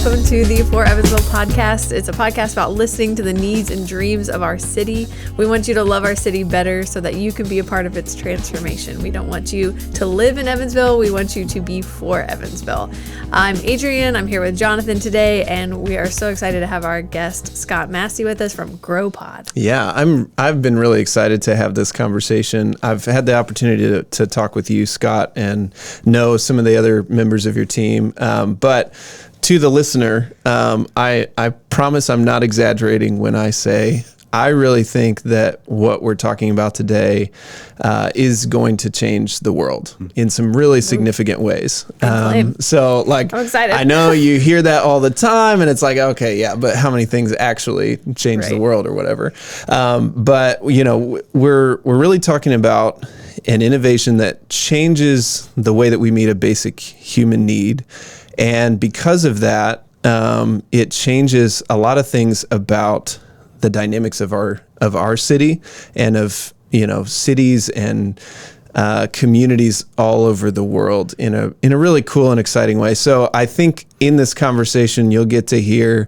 Welcome to the For Evansville podcast. It's a podcast about listening to the needs and dreams of our city. We want you to love our city better so that you can be a part of its transformation. We don't want you to live in Evansville. We want you to be for Evansville. I'm Adrienne. I'm here with Jonathan today, and we are so excited to have our guest, Scott Massey, with us from GroPod. Yeah, I've been really excited to have this conversation. I've had the opportunity to talk with you, Scott, and know some of the other members of your team. But to the listener, I promise I'm not exaggerating when I say I really think that what we're talking about today is going to change the world in some really significant ways. So, like, I'm excited. I know you hear that all the time, and it's like, okay, yeah, but how many things actually change the world or whatever? But you know, we're really talking about an innovation that changes the way that we meet a basic human need. And because of that, it changes a lot of things about the dynamics of our city and of, you know, cities and communities all over the world in a really cool and exciting way. So I think in this conversation, you'll get to hear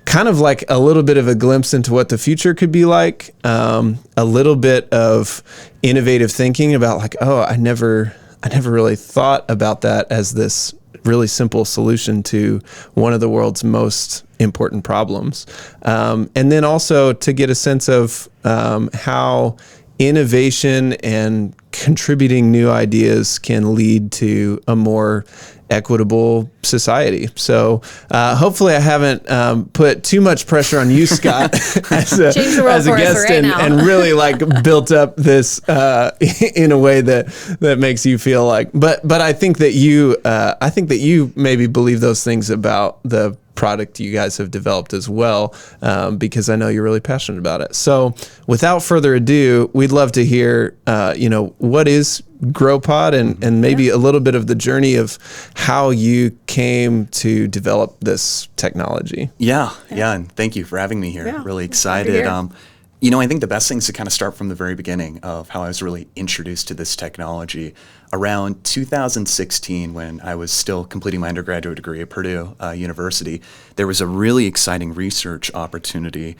kind of like a little bit of a glimpse into what the future could be like, a little bit of innovative thinking about like, oh, I never really thought about that as this really simple solution to one of the world's most important problems. And then also to get a sense of how innovation and contributing new ideas can lead to a more equitable society. So hopefully I haven't put too much pressure on you, Scott, as a guest and really like built up this in a way that makes you feel like, but I think that you maybe believe those things about the product you guys have developed as well, because I know you're really passionate about it. So without further ado, we'd love to hear, what is GroPod and maybe a little bit of the journey of how you came to develop this technology. Yeah. And thank you for having me here. Yeah, really excited. I think the best thing is to kind of start from the very beginning of how I was really introduced to this technology. Around 2016, when I was still completing my undergraduate degree at Purdue University, there was a really exciting research opportunity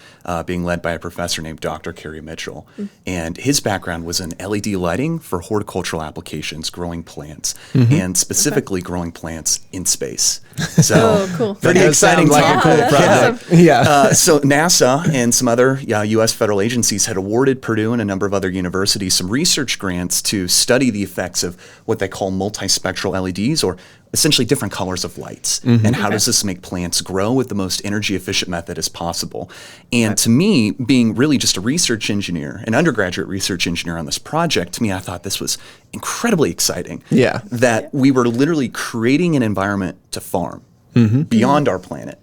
being led by a professor named Dr. Kerry Mitchell. And his background was in LED lighting for horticultural applications, growing plants, and specifically growing plants in space. So cool. Pretty exciting. Like a cool project. Awesome. Yeah. So NASA and some other U.S. federal agencies had awarded Purdue and a number of other universities some research grants to study the effects of what they call multispectral LEDs, or essentially different colors of lights. And how does this make plants grow with the most energy efficient method as possible? And to me, being really just a research engineer, an undergraduate research engineer on this project, to me, I thought this was incredibly exciting. Yeah. That we were literally creating an environment to farm beyond our planet.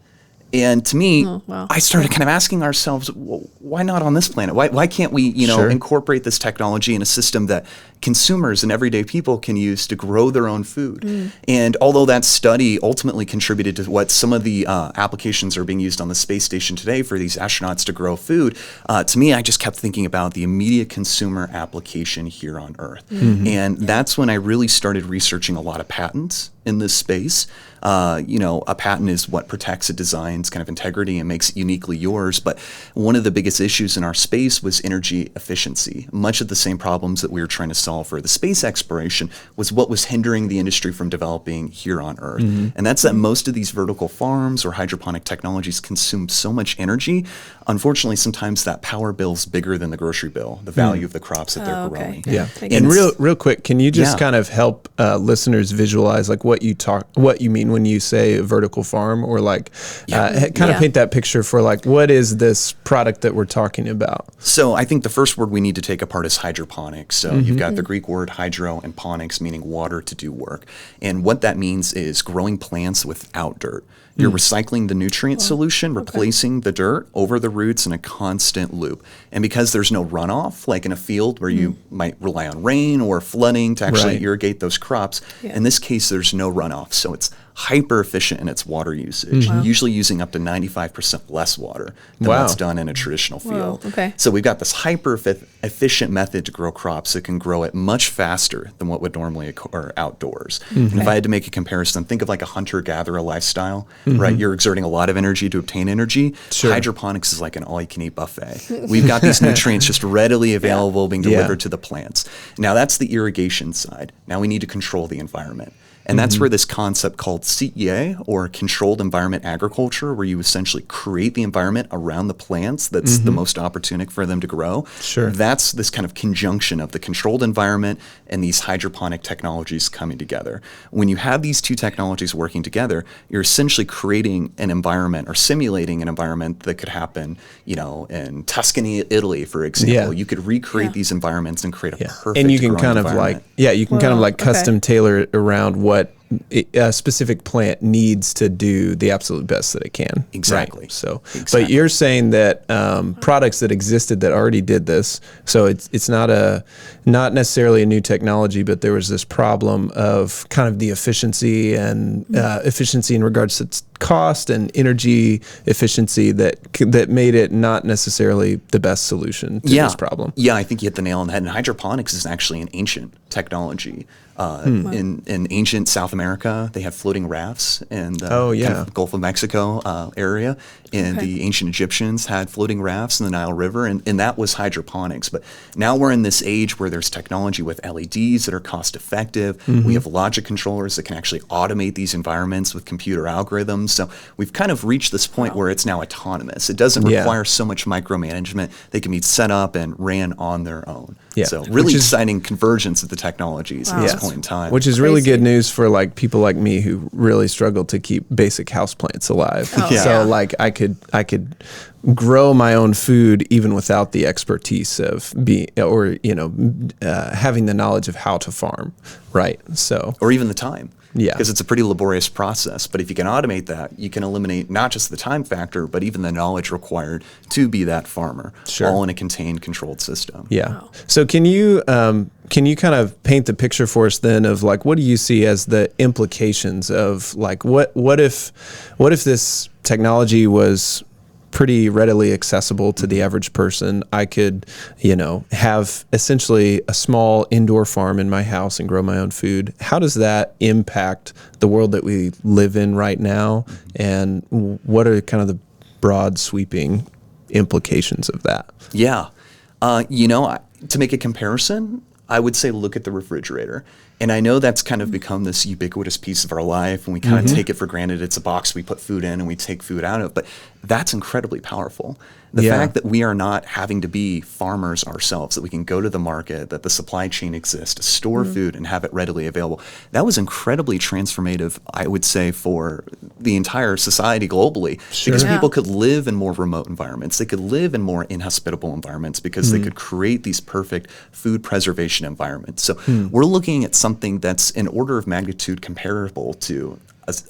And to me, I started kind of asking ourselves, well, why not on this planet? Why can't we, incorporate this technology in a system that consumers and everyday people can use to grow their own food? And although that study ultimately contributed to what some of the applications are being used on the space station today for these astronauts to grow food, to me, I just kept thinking about the immediate consumer application here on Earth. And that's when I really started researching a lot of patents in this space. A patent is what protects a design's kind of integrity and makes it uniquely yours. But one of the biggest issues in our space was energy efficiency. Much of the same problems that we were trying to solve for the space exploration was what was hindering the industry from developing here on Earth. And that's that most of these vertical farms or hydroponic technologies consume so much energy. Unfortunately, sometimes that power bill's bigger than the grocery bill, the value of the crops that they're growing. Yeah. And real quick, can you just kind of help listeners visualize like what you mean when you say a vertical farm, or like kind of paint that picture for like, what is this product that we're talking about? So I think the first word we need to take apart is hydroponics. So you've got the Greek word hydro and ponics, meaning water to do work. And what that means is growing plants without dirt. You're recycling the nutrient solution, replacing the dirt over the roots in a constant loop. And because there's no runoff, like in a field where you might rely on rain or flooding to actually irrigate those crops, in this case, there's no runoff. So it's hyper efficient in its water usage, usually using up to 95% less water than what's done in a traditional field. Okay. So we've got this hyper efficient method to grow crops that can grow it much faster than what would normally occur outdoors. And if I had to make a comparison, think of like a hunter-gatherer lifestyle, right? You're exerting a lot of energy to obtain energy. Sure. Hydroponics is like an all-you-can-eat buffet. We've got these nutrients just readily available being delivered to the plants. Now that's the irrigation side. Now we need to control the environment. And that's where this concept called CEA, or controlled environment agriculture, where you essentially create the environment around the plants that's the most opportunic for them to grow. Sure. That's this kind of conjunction of the controlled environment and these hydroponic technologies coming together. When you have these two technologies working together, you're essentially creating an environment or simulating an environment that could happen, in Tuscany, Italy, for example. Yeah. You could recreate these environments and create a perfect and you can growing kind of environment. custom tailor it around what a specific plant needs to do the absolute best that it can. Exactly. Right? So, but you're saying that products that existed that already did this, so it's not necessarily a new technology, but there was this problem of kind of the efficiency and efficiency in regards to its cost and energy efficiency that made it not necessarily the best solution to this problem. Yeah, I think you hit the nail on the head. And hydroponics is actually an ancient technology. In ancient South America, they had floating rafts in the kind of Gulf of Mexico area. And the ancient Egyptians had floating rafts in the Nile River, and that was hydroponics. But now we're in this age where there's technology with LEDs that are cost effective. We have logic controllers that can actually automate these environments with computer algorithms. So we've kind of reached this point where it's now autonomous. It doesn't require so much micromanagement. They can be set up and ran on their own. Yeah. So really exciting convergence of the technologies at this point in time. Which is really good news for like people like me who really struggle to keep basic houseplants alive. So like I could grow my own food even without the expertise of having the knowledge of how to farm, right? So or even the time. Yeah. Because it's a pretty laborious process. But if you can automate that, you can eliminate not just the time factor, but even the knowledge required to be that farmer, all in a contained, controlled system. Yeah. Wow. So can you kind of paint the picture for us then of like, what do you see as the implications of like, what if this technology was pretty readily accessible to the average person? I could, have essentially a small indoor farm in my house and grow my own food. How does that impact the world that we live in right now? And what are kind of the broad sweeping implications of that? Yeah. To make a comparison, I would say look at the refrigerator. And I know that's kind of become this ubiquitous piece of our life, and we kind of take it for granted. It's a box we put food in and we take food out of, but that's incredibly powerful. The fact that we are not having to be farmers ourselves, that we can go to the market, that the supply chain exists to store food and have it readily available, that was incredibly transformative, I would say, for the entire society globally. Because people could live in more remote environments. They could live in more inhospitable environments because they could create these perfect food preservation environments. So we're looking at something that's an order of magnitude comparable to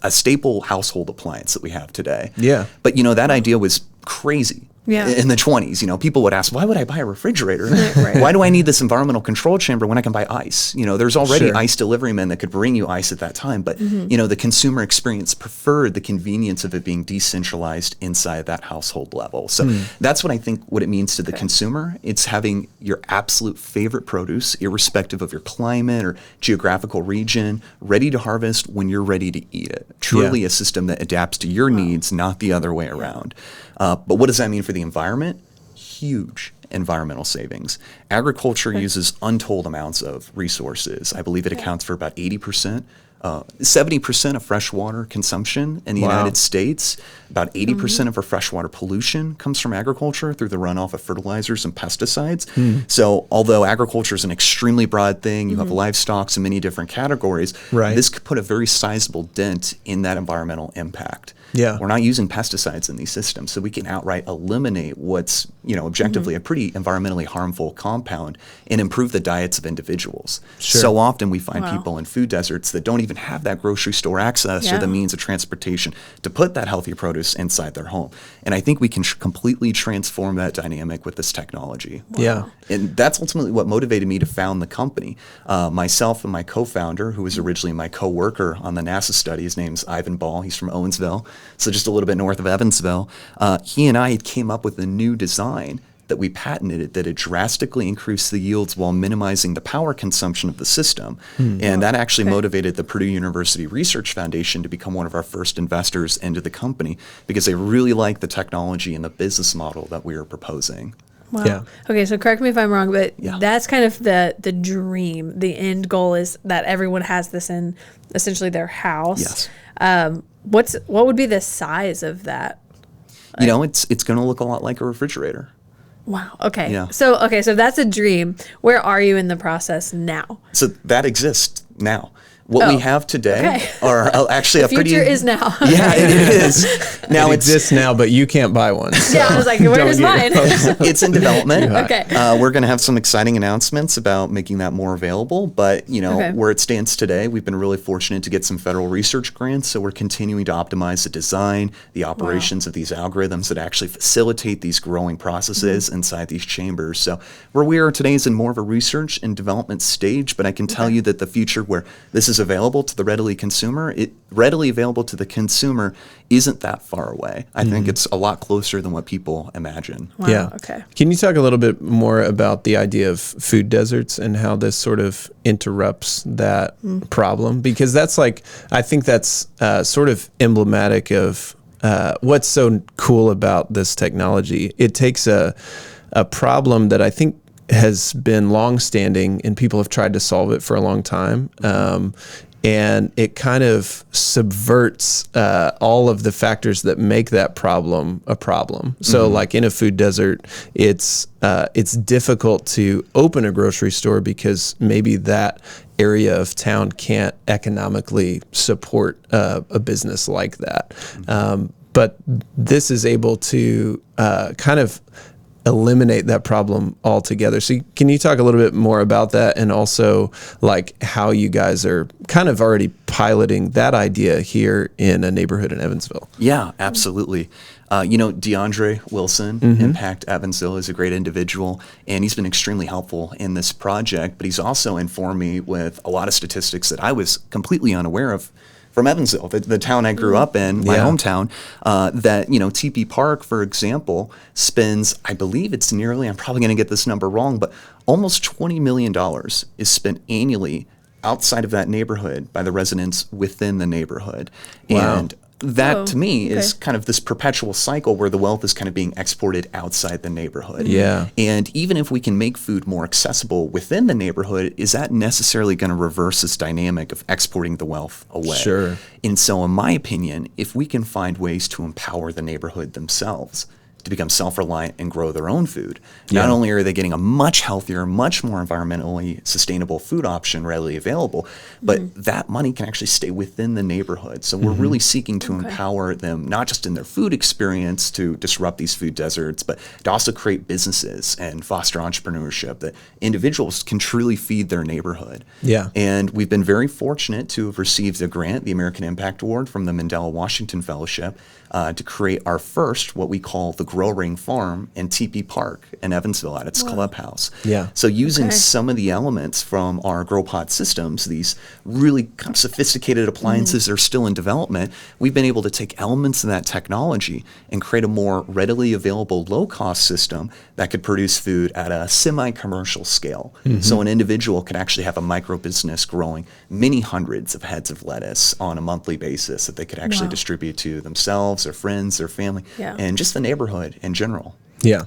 a staple household appliance that we have today. Yeah. But, that idea was crazy. In the 20s, people would ask, why would I buy a refrigerator? Why do I need this environmental control chamber when I can buy ice? There's already ice delivery men that could bring you ice at that time. But, the consumer experience preferred the convenience of it being decentralized inside that household level. So that's what I think what it means to the consumer. It's having your absolute favorite produce, irrespective of your climate or geographical region, ready to harvest when you're ready to eat it. Truly a system that adapts to your needs, not the other way around. But what does that mean for the environment? Huge environmental savings. Agriculture uses untold amounts of resources. I believe it accounts for about 80%. 70% of freshwater consumption in the United States. About 80% of our freshwater pollution comes from agriculture through the runoff of fertilizers and pesticides. So although agriculture is an extremely broad thing, you have livestock in many different categories, this could put a very sizable dent in that environmental impact. We're not using pesticides in these systems, so we can outright eliminate what's objectively a pretty environmentally harmful compound and improve the diets of individuals. So often we find people in food deserts that don't even even have that grocery store access or the means of transportation to put that healthy produce inside their home. And I think we can completely transform that dynamic with this technology. Wow. Yeah. And that's ultimately what motivated me to found the company. Myself and my co-founder, who was originally my co-worker on the NASA study, his name's Ivan Ball. He's from Owensville, so just a little bit north of Evansville. He and I came up with a new design that we patented that it drastically increased the yields while minimizing the power consumption of the system. And that actually motivated the Purdue University Research Foundation to become one of our first investors into the company because they really liked the technology and the business model that we were proposing. Wow. Yeah. Okay, so correct me if I'm wrong, but that's kind of the dream. The end goal is that everyone has this in essentially their house. Yes. What would be the size of that? It's going to look a lot like a refrigerator. Wow. Okay. Yeah. So that's a dream. Where are you in the process now? So that exists now. What we have today are actually the future is now. Yeah, it is. Now it exists now, but you can't buy one. So I was like, where's mine? It's in development. Okay. We're going to have some exciting announcements about making that more available. But, where it stands today, we've been really fortunate to get some federal research grants. So we're continuing to optimize the design, the operations of these algorithms that actually facilitate these growing processes inside these chambers. So where we are today is in more of a research and development stage. But I can tell you that the future where this is available to the readily available to the consumer isn't that far away. I think it's a lot closer than what people imagine. Wow, yeah. Okay. Can you talk a little bit more about the idea of food deserts and how this sort of interrupts that problem? Because that's I think that's sort of emblematic of what's so cool about this technology. It takes a problem that I think has been long-standing and people have tried to solve it for a long time. And it kind of subverts all of the factors that make that problem a problem. So like in a food desert, it's difficult to open a grocery store because maybe that area of town can't economically support a business like that. But this is able to kind of eliminate that problem altogether. So can you talk a little bit more about that and also how you guys are kind of already piloting that idea here in a neighborhood in Evansville? Yeah, absolutely. DeAndre Wilson, Impact Evansville, is a great individual, and he's been extremely helpful in this project, but he's also informed me with a lot of statistics that I was completely unaware of from Evansville, the town I grew up in, my hometown, that, TP Park, for example, spends, I believe it's nearly, I'm probably going to get this number wrong, but almost $20 million is spent annually outside of that neighborhood by the residents within the neighborhood. Wow. And that to me is kind of this perpetual cycle where the wealth is kind of being exported outside the neighborhood. Yeah. And even if we can make food more accessible within the neighborhood, is that necessarily going to reverse this dynamic of exporting the wealth away? Sure. And so in my opinion, if we can find ways to empower the neighborhood themselves to become self-reliant and grow their own food. Not only are they getting a much healthier, much more environmentally sustainable food option readily available, but that money can actually stay within the neighborhood. So we're really seeking to empower them, not just in their food experience to disrupt these food deserts, but to also create businesses and foster entrepreneurship that individuals can truly feed their neighborhood. Yeah. And we've been very fortunate to have received a grant, the American Impact Award from the Mandela Washington Fellowship, to create our first, what we call the Grow Ring Farm in TP Park in Evansville at its clubhouse. Yeah. So using some of the elements from our GroPod systems, these really kind of sophisticated appliances that are still in development, we've been able to take elements of that technology and create a more readily available low-cost system that could produce food at a semi-commercial scale. So an individual could actually have a micro business growing many hundreds of heads of lettuce on a monthly basis that they could actually distribute to themselves, their friends, their family, and just the neighborhood in general. Yeah.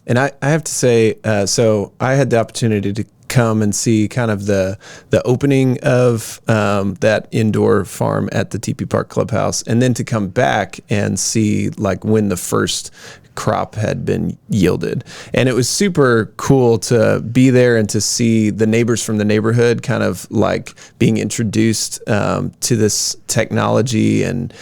And I have to say, so I had the opportunity to come and see kind of the opening of that indoor farm at the TP Park Clubhouse, and then to come back and see when the first crop had been yielded. And it was super cool to be there and to see the neighbors from the neighborhood kind of like being introduced to this technology and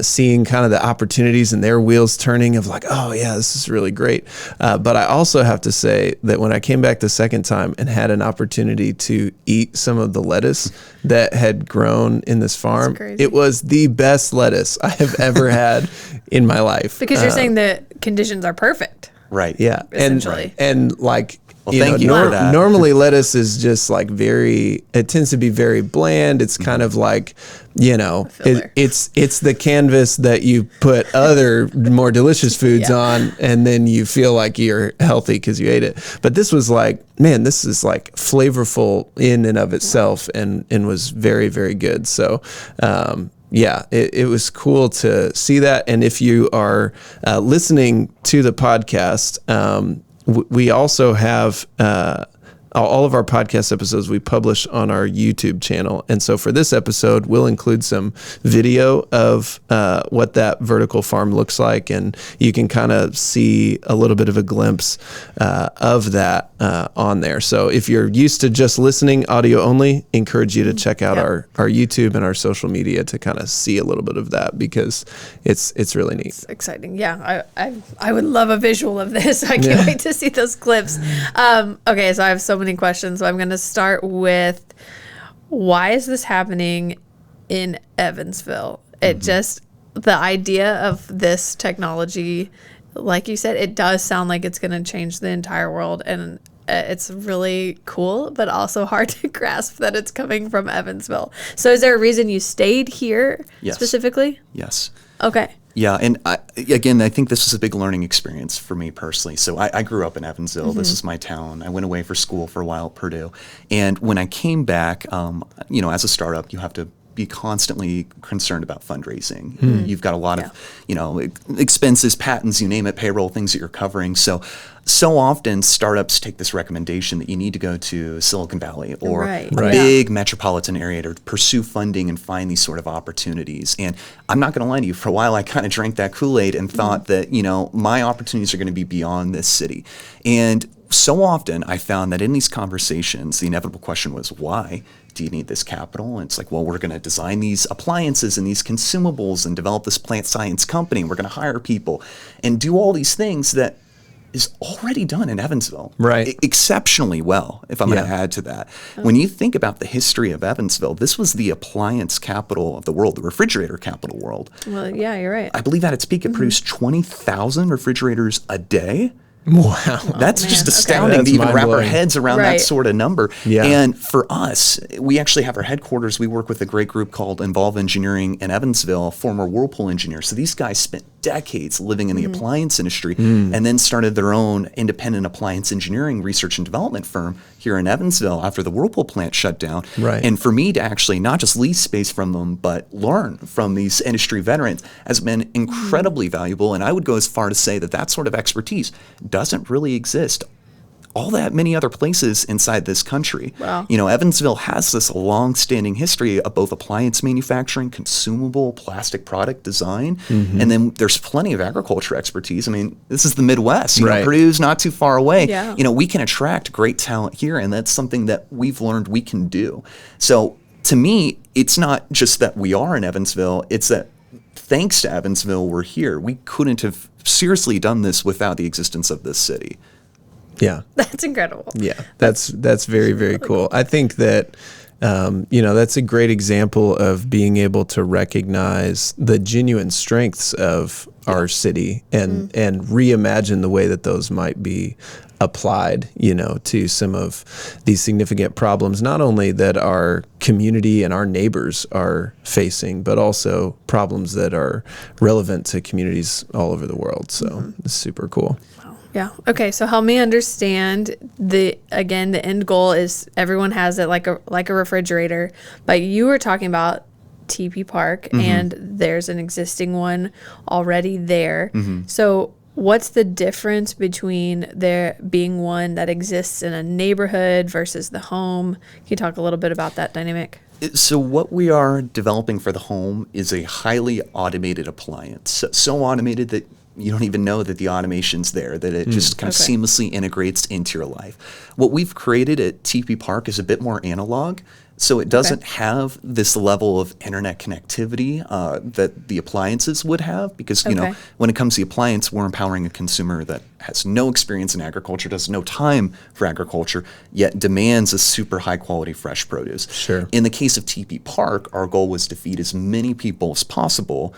seeing kind of the opportunities and their wheels turning of like, oh yeah, this is really great. But I also have to say that when I came back the second time and had an opportunity to eat some of the lettuce that had grown in this farm, it was the best lettuce I have ever had in my life. Because you're saying the conditions are perfect. Right. Yeah. Essentially. And like, well, thank you for that. Normally lettuce is just like it tends to be very bland. It's kind of like, it's the canvas that you put other more delicious foods on, and then you feel like you're healthy because you ate it. But this was like, man, this is like flavorful in and of itself, and was very, very good. So, it was cool to see that. And if you are listening to the podcast, we also have all of our podcast episodes we publish on our YouTube channel. And so for this episode, we'll include some video of what that vertical farm looks like. And you can kind of see a little bit of a glimpse of that on there. So if you're used to just listening audio only, encourage you to check out our YouTube and our social media to kind of see a little bit of that, because it's really neat. It's exciting. Yeah. I would love a visual of this. I can't wait to see those clips. Okay. So I have so many questions. So I'm going to start with, why is this happening in Evansville? It just, the idea of this technology, like you said, it does sound like it's going to change the entire world, and it's really cool, but also hard to grasp that it's coming from Evansville. So is there a reason you stayed here specifically? Yes. Okay. Yeah, and I think this is a big learning experience for me personally. So I grew up in Evansville. This is my town. I went away for school for a while at Purdue. And when I came back, as a startup, you have to be constantly concerned about fundraising. You've got a lot of, expenses, patents, you name it, payroll, things that you're covering. So often startups take this recommendation that you need to go to Silicon Valley or a big metropolitan area to pursue funding and find these sort of opportunities. And I'm not going to lie to you, for a while I kind of drank that Kool-Aid and thought that, my opportunities are going to be beyond this city. And so often I found that in these conversations, the inevitable question was, why do you need this capital? And it's like, well, we're going to design these appliances and these consumables and develop this plant science company. We're going to hire people and do all these things that is already done in Evansville. Right. Exceptionally well, if I'm going to add to that. When you think about the history of Evansville, this was the appliance capital of the world, the refrigerator capital world. Well, yeah, you're right. I believe at its peak, it produced 20,000 refrigerators a day. Wow. That's just astounding to even wrap our heads around that sort of number. Yeah. And for us, we actually have our headquarters. We work with a great group called Involve Engineering in Evansville, former Whirlpool engineers. So these guys spent decades living in the appliance industry and then started their own independent appliance engineering research and development firm here in Evansville after the Whirlpool plant shut down. Right. And for me to actually not just lease space from them, but learn from these industry veterans has been incredibly valuable. And I would go as far to say that that sort of expertise doesn't really exist all that many other places inside this country. Wow. Evansville has this long-standing history of both appliance manufacturing, consumable plastic product design, and then there's plenty of agriculture expertise. I mean, this is the Midwest. Purdue's not too far away. Yeah. We can attract great talent here, and that's something that we've learned we can do. So to me, it's not just that we are in Evansville, it's that thanks to Evansville, we're here. We couldn't have seriously done this without the existence of this city. Yeah. That's incredible. Yeah. That's very, very cool. I think that, that's a great example of being able to recognize the genuine strengths of our city and reimagine the way that those might be applied, to some of these significant problems, not only that our community and our neighbors are facing, but also problems that are relevant to communities all over the world. So it's super cool. Yeah. Okay. So help me understand the end goal is everyone has it like a refrigerator, but you were talking about TP Park and there's an existing one already there. So what's the difference between there being one that exists in a neighborhood versus the home? Can you talk a little bit about that dynamic? So what we are developing for the home is a highly automated appliance. So automated that You don't even know that the automation's there, that it just kind of seamlessly integrates into your life. What we've created at TP Park is a bit more analog. So it doesn't have this level of internet connectivity that the appliances would have, because you know, when it comes to the appliance, we're empowering a consumer that has no experience in agriculture, does no time for agriculture, yet demands a super high quality fresh produce. Sure. In the case of TP Park, our goal was to feed as many people as possible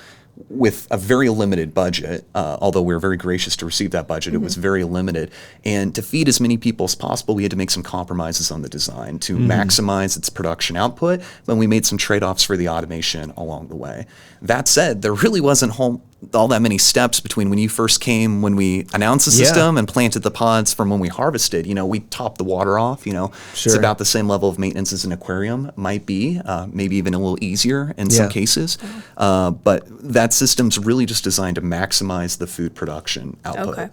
with a very limited budget, although we were very gracious to receive that budget. It was very limited. And to feed as many people as possible, we had to make some compromises on the design to maximize its production output, but we made some trade-offs for the automation along the way. That said, there really wasn't all that many steps between when you first came, when we announced the system and planted the pods, from when we harvested. You know, we topped the water off, you know. It's about the same level of maintenance as an aquarium might be, maybe even a little easier in some cases. But that system's really just designed to maximize the food production output.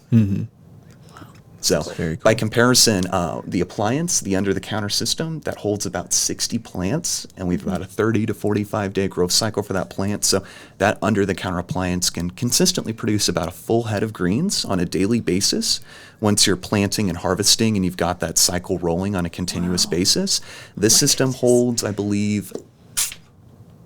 So by comparison, the appliance, the under-the-counter system, that holds about 60 plants, and we've got a 30 to 45-day growth cycle for that plant. So that under-the-counter appliance can consistently produce about a full head of greens on a daily basis. Once you're planting and harvesting and you've got that cycle rolling on a continuous basis, this system holds, I believe,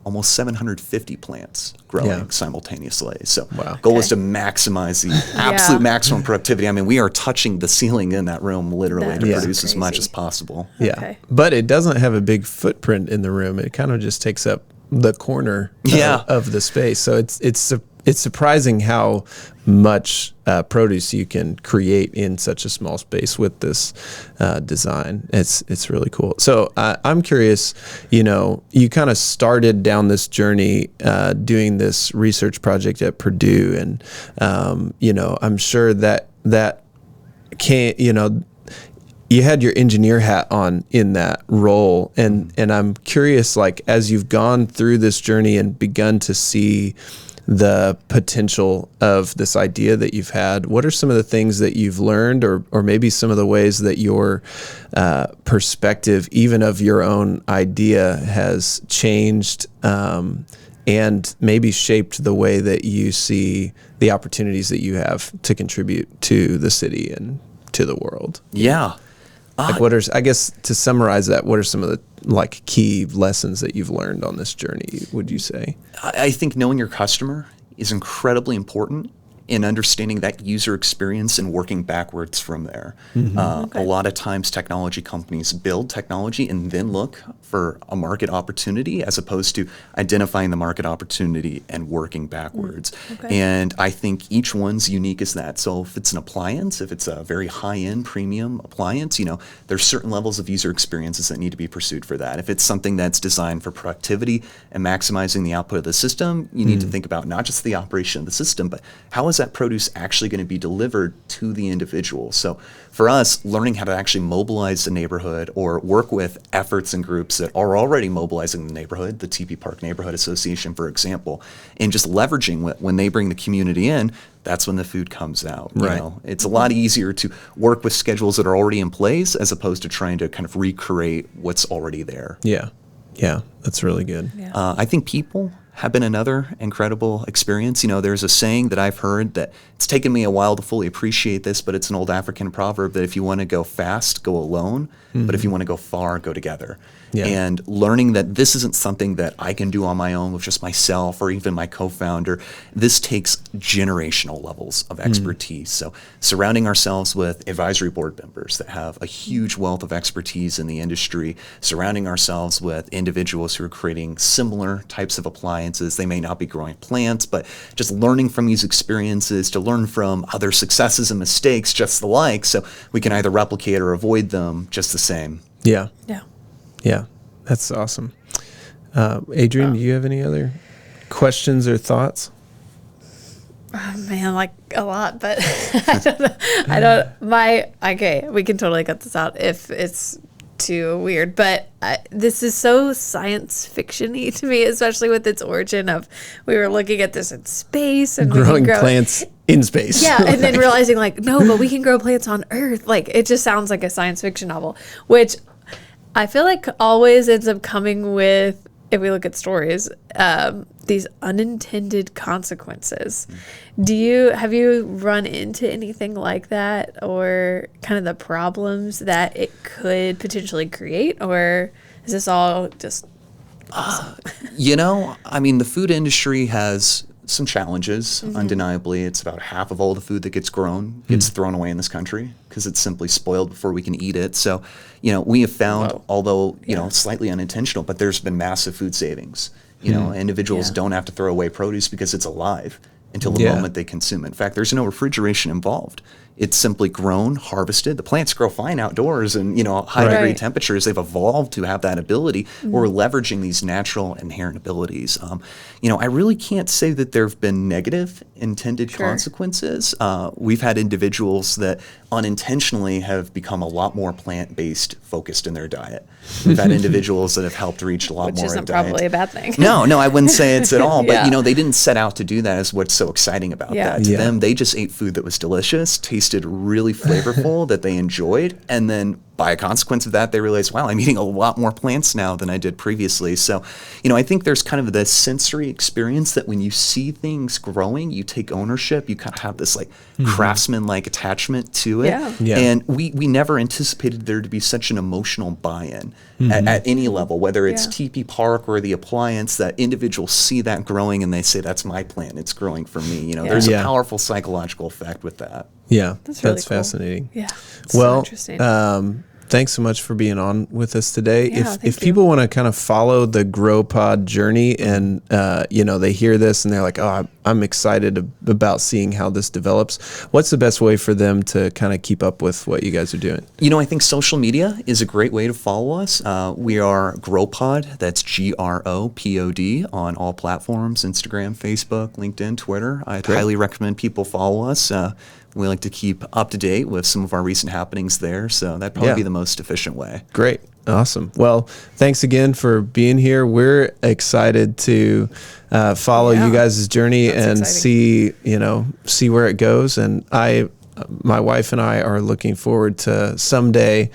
almost 750 plants growing simultaneously. So goal is to maximize the absolute maximum productivity. I mean, we are touching the ceiling in that room literally to produce as much as possible. But it doesn't have a big footprint in the room. It kind of just takes up the corner of the space. So it's surprising how much produce you can create in such a small space with this design. It's really cool. So I'm curious, you know, you kind of started down this journey doing this research project at Purdue, and you know, I'm sure that can't, you know, you had your engineer hat on in that role, and I'm curious, like, as you've gone through this journey and begun to see the potential of this idea that you've had, what are some of the things that you've learned, or maybe some of the ways that your perspective, even of your own idea, has changed and maybe shaped the way that you see the opportunities that you have to contribute to the city and to the world? Like, I guess, to summarize that, what are some of the like key lessons that you've learned on this journey, would you say? I think knowing your customer is incredibly important in understanding that user experience and working backwards from there. A lot of times technology companies build technology and then look for a market opportunity, as opposed to identifying the market opportunity and working backwards. And I think each one's unique as that. So if it's an appliance, if it's a very high-end premium appliance, you know, there's certain levels of user experiences that need to be pursued for that. If it's something that's designed for productivity and maximizing the output of the system, you need to think about not just the operation of the system, but how is that produce actually going to be delivered to the individual? So for us, learning how to actually mobilize the neighborhood, or work with efforts and groups that are already mobilizing the neighborhood, the TP Park Neighborhood Association, for example, and just leveraging when they bring the community in, that's when the food comes out. You know, it's a lot easier to work with schedules that are already in place, as opposed to trying to kind of recreate what's already there. Yeah, that's really good. I think people have been another incredible experience. You know, there's a saying that I've heard that it's taken me a while to fully appreciate this, but it's an old African proverb that if you want to go fast, go alone, but if you want to go far, go together. And learning that this isn't something that I can do on my own with just myself or even my co-founder. This takes generational levels of expertise. So surrounding ourselves with advisory board members that have a huge wealth of expertise in the industry, surrounding ourselves with individuals who are creating similar types of appliances. They may not be growing plants, but just learning from these experiences, to learn from other successes and mistakes just the like, so we can either replicate or avoid them just the same. Yeah, that's awesome. Adrian, do you have any other questions or thoughts? Oh, man, like a lot, but okay, we can totally cut this out if it's too weird, but this is so science fiction-y to me, especially with its origin of, we were looking at this in space and growing plants in space. And then realizing, like, no, but we can grow plants on Earth. Like, it just sounds like a science fiction novel, which I feel like always ends up coming with if we look at stories, these unintended consequences. Have you run into anything like that, or kind of the problems that it could potentially create, or is this all just awesome? I mean, the food industry has some challenges, undeniably. It's about half of all the food that gets grown gets thrown away in this country because it's simply spoiled before we can eat it. So, we have found, although, slightly unintentional, but there's been massive food savings. Individuals don't have to throw away produce because it's alive until the moment they consume it. In fact, there's no refrigeration involved. It's simply grown, harvested. The plants grow fine outdoors and, high degree temperatures. They've evolved to have that ability. We're leveraging these natural inherent abilities. I really can't say that there have been negative intended consequences. We've had individuals that unintentionally have become a lot more plant-based focused in their diet. We've had individuals that have helped reach a lot Which more isn't in diet. Probably a bad thing. No, I wouldn't say it's at all. But, they didn't set out to do that is what's so exciting about that. To them, they just ate food that was delicious, tasted really flavorful, that they enjoyed. And then by a consequence of that, they realized, wow, I'm eating a lot more plants now than I did previously. So, I think there's kind of this sensory experience that when you see things growing, you take ownership. You kind of have this craftsman-like attachment to it. Yeah. And we never anticipated there to be such an emotional buy-in at any level, whether it's TP Park or the appliance, that individuals see that growing and they say, that's my plant. It's growing for me. There's a powerful psychological effect with that. Yeah, that's really cool. Fascinating. Yeah. Well, so interesting. Thanks so much for being on with us today. Yeah, if people want to kind of follow the GroPod journey and, they hear this and they're like, oh, I'm excited about seeing how this develops, what's the best way for them to kind of keep up with what you guys are doing? I think social media is a great way to follow us. We are GroPod, that's GROPOD, on all platforms, Instagram, Facebook, LinkedIn, Twitter. I'd highly recommend people follow us. We like to keep up to date with some of our recent happenings there, so that'd probably be the most efficient way. Great. Awesome. Well, thanks again for being here. We're excited to follow you guys' journey and see where it goes. And my wife and I are looking forward to someday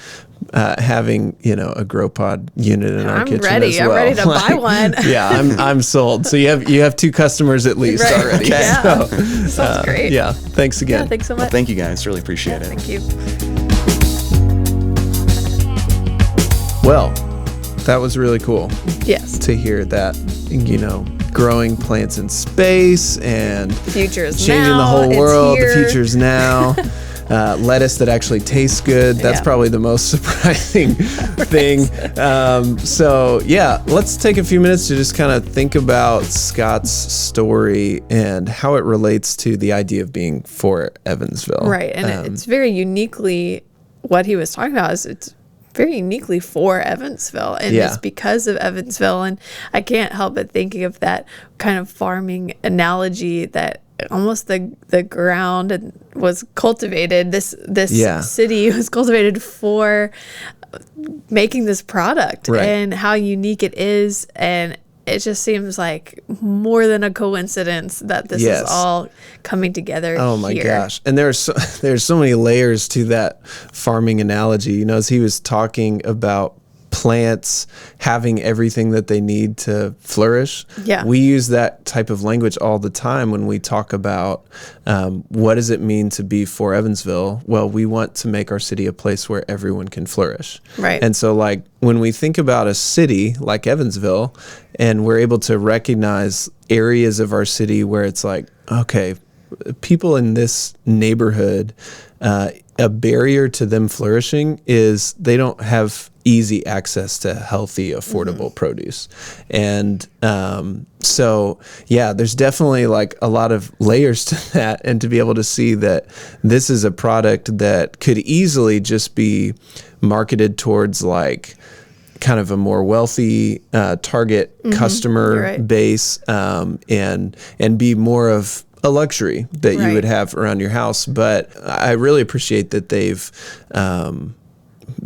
having a GroPod unit in our kitchen as well. I'm ready to buy one. Yeah, I'm sold. So you have 2 customers at least already. Okay. Yeah. Sounds great. Yeah. Thanks again. Yeah, thanks so much. Well, thank you guys. Really appreciate it. Thank you. Well, that was really cool. Yes. To hear that, growing plants in space and Future's changing now, the whole it's world. here. The future's now. Lettuce that actually tastes good. That's probably the most surprising thing. Let's take a few minutes to just kind of think about Scott's story and how it relates to the idea of being for Evansville. Right. And it's very uniquely what he was talking about it's very uniquely for Evansville, and it's because of Evansville. And I can't help but thinking of that kind of farming analogy that almost the ground was cultivated. This city was cultivated for making this product, and how unique it is. And it just seems like more than a coincidence that this is all coming together. Oh my gosh. And there's so many layers to that farming analogy. As he was talking about plants having everything that they need to flourish. Yeah. We use that type of language all the time when we talk about what does it mean to be for Evansville? Well, we want to make our city a place where everyone can flourish. Right. And so when we think about a city like Evansville and we're able to recognize areas of our city where it's like, okay, people in this neighborhood, a barrier to them flourishing is they don't have easy access to healthy, affordable produce. And there's definitely a lot of layers to that. And to be able to see that this is a product that could easily just be marketed towards kind of a more wealthy target customer base, and be more of a luxury that you would have around your house. But I really appreciate that they've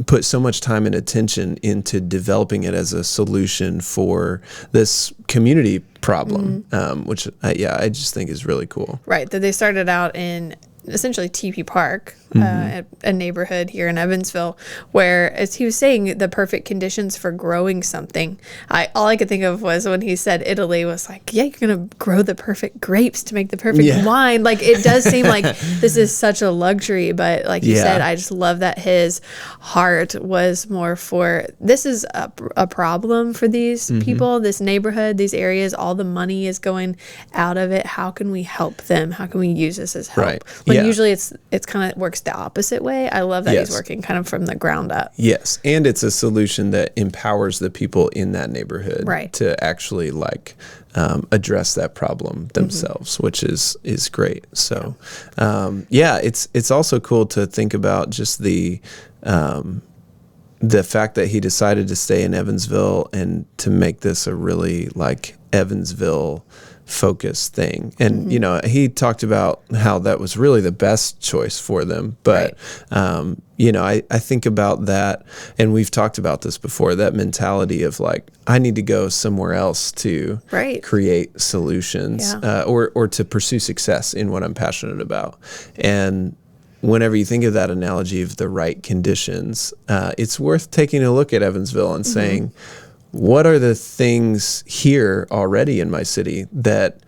put so much time and attention into developing it as a solution for this community problem, which I just think is really cool. Right. That they started out in essentially TP Park, a neighborhood here in Evansville, where, as he was saying, the perfect conditions for growing something. All I could think of was when he said Italy was like, yeah, you're going to grow the perfect grapes to make the perfect wine. Like, it does seem like this is such a luxury, but like you said, I just love that his heart was more for, this is a problem for these people, this neighborhood, these areas, all the money is going out of it. How can we help them? How can we use this as help? Right. When usually it's kind of works the opposite way. I love that he's working kind of from the ground up. Yes. And it's a solution that empowers the people in that neighborhood to actually address that problem themselves, which is great. So, it's also cool to think about just the fact that he decided to stay in Evansville and to make this a really Evansville focused thing. And, he talked about how that was really the best choice for them. But, I think about that, and we've talked about this before, that mentality of I need to go somewhere else to create solutions or to pursue success in what I'm passionate about. And whenever you think of that analogy of the right conditions, it's worth taking a look at Evansville and saying, what are the things here already in my city that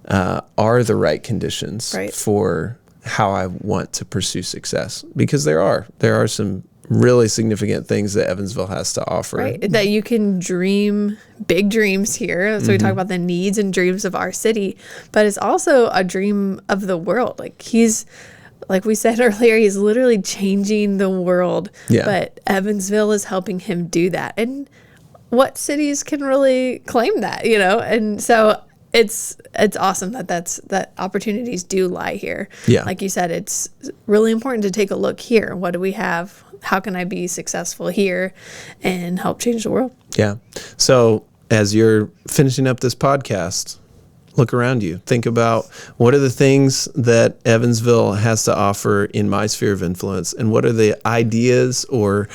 are the right conditions for how I want to pursue success? Because there are some really significant things that Evansville has to offer. Right, that you can dream big dreams here. So we talk about the needs and dreams of our city, but it's also a dream of the world. Like we said earlier, he's literally changing the world, but Evansville is helping him do that. And what cities can really claim that, And so it's awesome that opportunities do lie here. Yeah. Like you said, it's really important to take a look here. What do we have? How can I be successful here and help change the world? Yeah. So as you're finishing up this podcast, look around you. Think about what are the things that Evansville has to offer in my sphere of influence, and what are the ideas or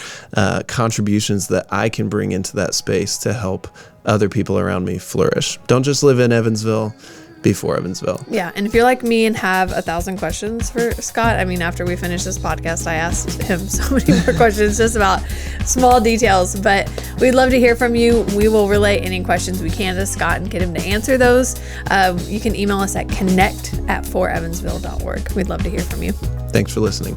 contributions that I can bring into that space to help other people around me flourish. Don't just live in Evansville, be for Evansville. Yeah, and if you're like me and have 1,000 questions for Scott, after we finished this podcast, I asked him so many more questions just about small details, but we'd love to hear from you. We will relay any questions we can to Scott and get him to answer those. You can email us at connect@forevansville.org. We'd love to hear from you. Thanks for listening.